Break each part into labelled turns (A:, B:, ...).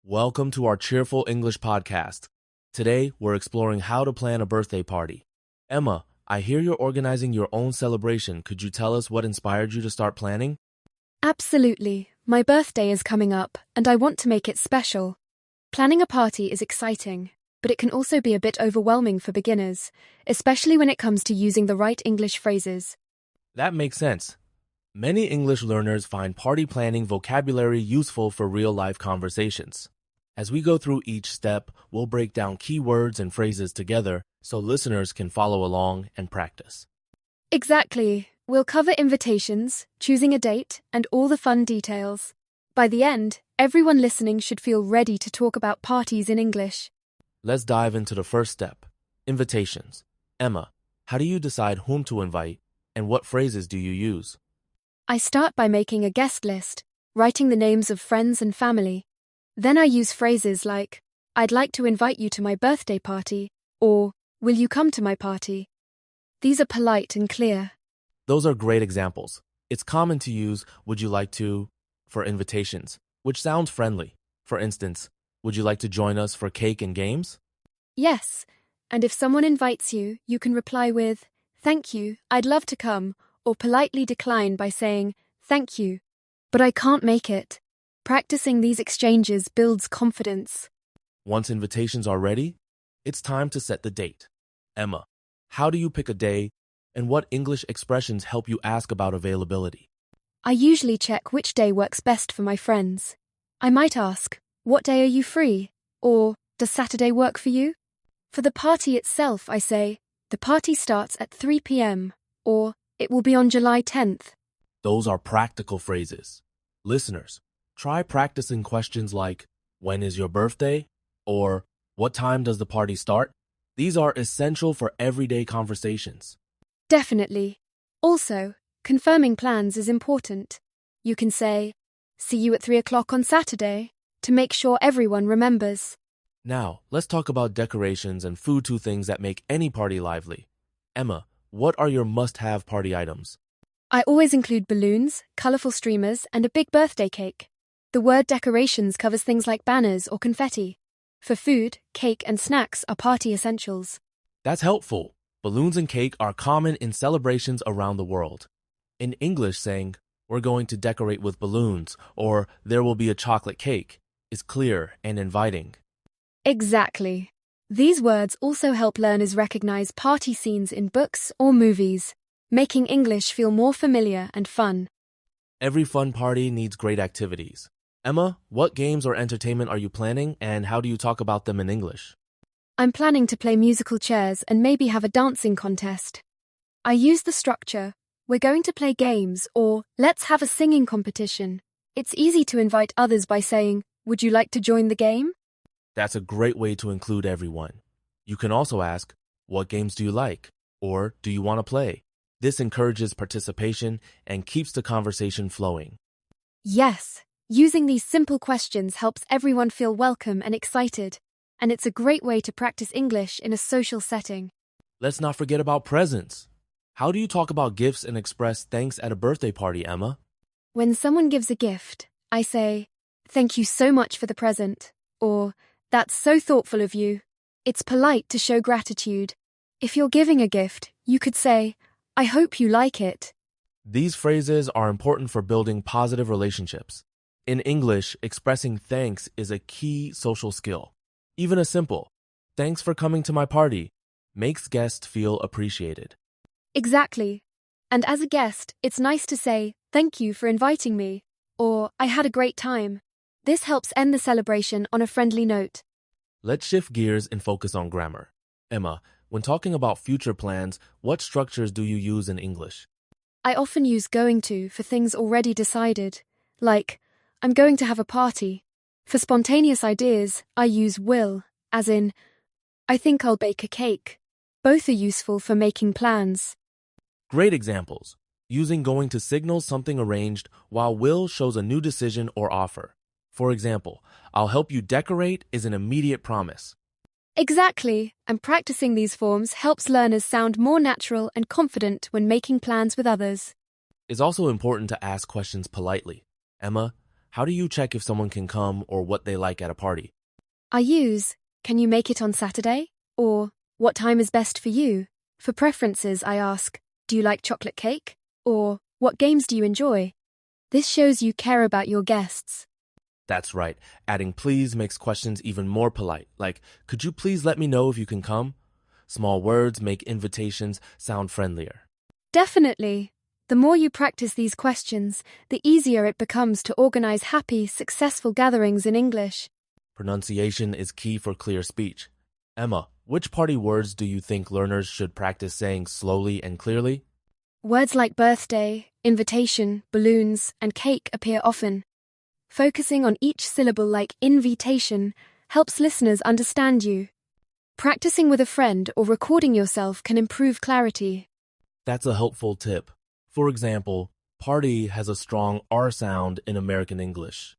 A: Welcome to our Cheerful English podcast. Today, we're exploring how to plan a birthday party. Emma, I hear you're organizing your own celebration. Could you tell us what inspired you to start planning?
B: Absolutely. My birthday is coming up, and I want to make it special. Planning a party is exciting, but it can also be a bit overwhelming for beginners, especially when it comes to using the right English phrases.
A: That makes sense. Many English learners find party planning vocabulary useful for real-life conversations. As we go through each step, we'll break down key words and phrases together so listeners can follow along and practice.
B: Exactly. We'll cover invitations, choosing a date, and all the fun details. By the end, everyone listening should feel ready to talk about parties in English.
A: Let's dive into the first step, invitations. Emma, how do you decide whom to invite, and what phrases do you use?
B: I start by making a guest list, writing the names of friends and family. Then I use phrases like, I'd like to invite you to my birthday party, or, will you come to my party? These are polite and clear.
A: Those are great examples. It's common to use would you like to for invitations, which sounds friendly. For instance, would you like to join us for cake and games?
B: Yes, and if someone invites you, you can reply with, thank you, I'd love to come, or politely decline by saying, thank you, but I can't make it. Practicing these exchanges builds confidence.
A: Once invitations are ready, it's time to set the date. Emma, how do you pick a day, and what English expressions help you ask about availability?
B: I usually check which day works best for my friends. I might ask, what day are you free? Or, does Saturday work for you? For the party itself, I say, the party starts at 3 p.m., or, it will be on July 10th.
A: Those are practical phrases. Listeners, try practicing questions like, when is your birthday? Or, what time does the party start? These are essential for everyday conversations.
B: Definitely. Also, confirming plans is important. You can say, see you at 3 o'clock on Saturday, to make sure everyone remembers.
A: Now, let's talk about decorations and food, two things that make any party lively. Emma, what are your must-have party items?
B: I always include balloons, colorful streamers, and a big birthday cake. The word decorations covers things like banners or confetti. For food, cake and snacks are party essentials.
A: That's helpful. Balloons and cake are common in celebrations around the world. In English, saying, we're going to decorate with balloons, or there will be a chocolate cake, is clear and inviting.
B: Exactly. These words also help learners recognize party scenes in books or movies, making English feel more familiar and fun.
A: Every fun party needs great activities. Emma, what games or entertainment are you planning, and how do you talk about them in English?
B: I'm planning to play musical chairs and maybe have a dancing contest. I use the structure, we're going to play games, or let's have a singing competition. It's easy to invite others by saying, would you like to join the game?
A: That's a great way to include everyone. You can also ask, what games do you like? Or do you want to play? This encourages participation and keeps the conversation flowing.
B: Yes, using these simple questions helps everyone feel welcome and excited, and it's a great way to practice English in a social setting.
A: Let's not forget about presents. How do you talk about gifts and express thanks at a birthday party, Emma?
B: When someone gives a gift, I say, thank you so much for the present, or that's so thoughtful of you. It's polite to show gratitude. If you're giving a gift, you could say, I hope you like it.
A: These phrases are important for building positive relationships. In English, expressing thanks is a key social skill. Even a simple, thanks for coming to my party, makes guests feel appreciated.
B: Exactly. And as a guest, it's nice to say, thank you for inviting me, or I had a great time. This helps end the celebration on a friendly note.
A: Let's shift gears and focus on grammar. Emma, when talking about future plans, what structures do you use in English?
B: I often use going to for things already decided, like, I'm going to have a party. For spontaneous ideas, I use will, as in, I think I'll bake a cake. Both are useful for making plans.
A: Great examples. Using going to signals something arranged, while will shows a new decision or offer. For example, I'll help you decorate is an immediate promise.
B: Exactly, and practicing these forms helps learners sound more natural and confident when making plans with others.
A: It's also important to ask questions politely. Emma, How do you check if someone can come or what they like at a party?
B: I use, can you make it on Saturday? Or, what time is best for you? For preferences, I ask, do you like chocolate cake? Or, what games do you enjoy? This shows you care about your guests.
A: That's right. Adding please makes questions even more polite, like, could you please let me know if you can come? Small words make invitations sound friendlier.
B: Definitely. The more you practice these questions, the easier it becomes to organize happy, successful gatherings in English.
A: Pronunciation is key for clear speech. Emma, which party words do you think learners should practice saying slowly and clearly?
B: Words like birthday, invitation, balloons, and cake appear often. Focusing on each syllable like invitation helps listeners understand you. Practicing with a friend or recording yourself can improve clarity.
A: That's a helpful tip. For example, party has a strong R sound in American English.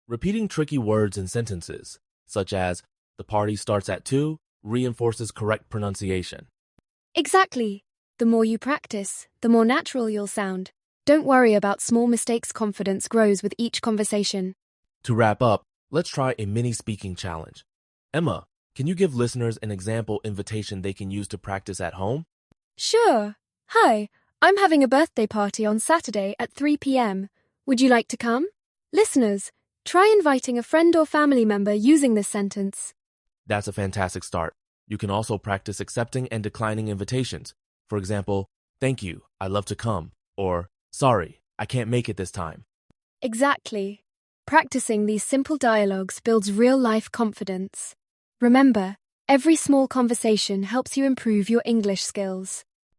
A: Repeating tricky words in sentences, such as, the party starts at 2, reinforces correct pronunciation.
B: Exactly. The more you practice, the more natural you'll sound. Don't worry about small mistakes. Confidence grows with each conversation.
A: To wrap up, let's try a mini speaking challenge. Emma, can you give listeners an example invitation they can use to practice at home?
B: Sure. Hi, I'm having a birthday party on Saturday at 3 p.m. Would you like to come? Listeners, try inviting a friend or family member using this sentence.
A: That's a fantastic start. You can also practice accepting and declining invitations. For example, thank you, I'd love to come, or sorry, I can't make it this time.
B: Exactly. Practicing these simple dialogues builds real-life confidence. Remember, every small conversation helps you improve your English skills.